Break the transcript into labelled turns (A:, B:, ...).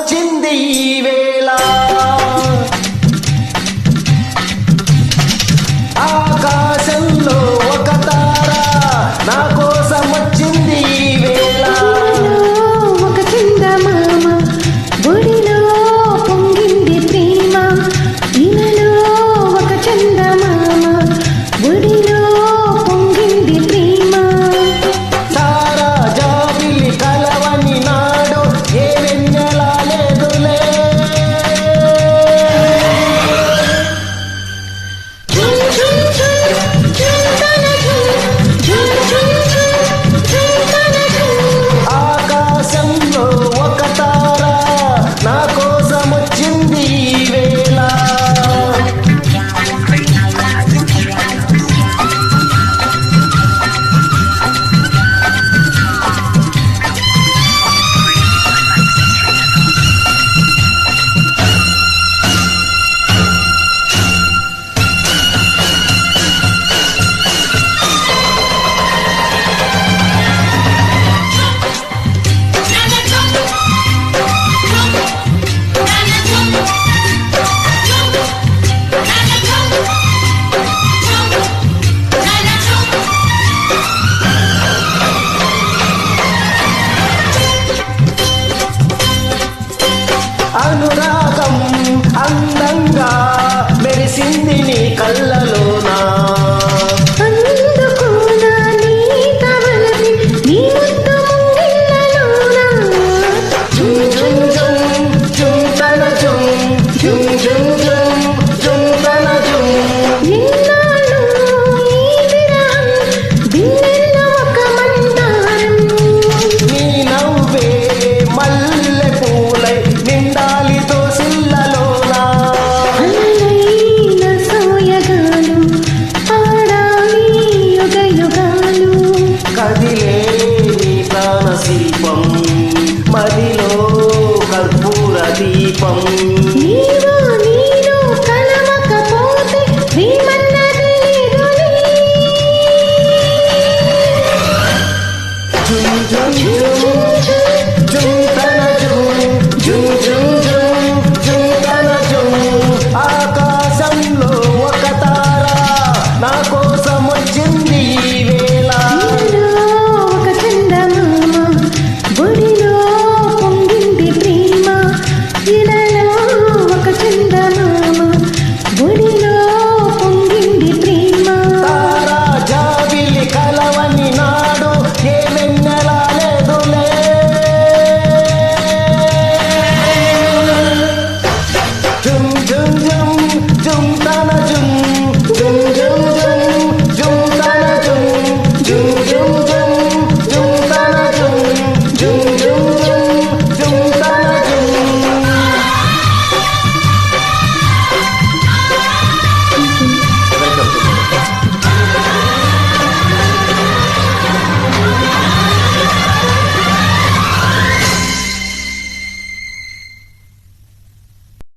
A: వచ్చింది ఈ వేళ ఆకాశంలో ఒక తార నా కోసం వచ్చింది ఈ వేళ
B: ఒక చందమామ గుడిలో పొంగింది ప్రేమ ఇలలో ఒక చందమామ గుడిలో పొంగింది ప్రేమ
A: తారా జాబిలి కలవని నాడు ఏ వెన్నెలా లేదులే ఆకాశంలో ఒక తార నా కోసం వచ్చింది ఈ వేళ అనురాగం అందంగా మెరిసింది నీ కళ్ళలోనా
B: అందుకోనా నీ కవలసి నీ ముద్దు ముంగిళ్ళలోనా
A: జుమ్ జుమ్ జుమ్ జుమ్ తన జుమ్ జుమ్ జుమ్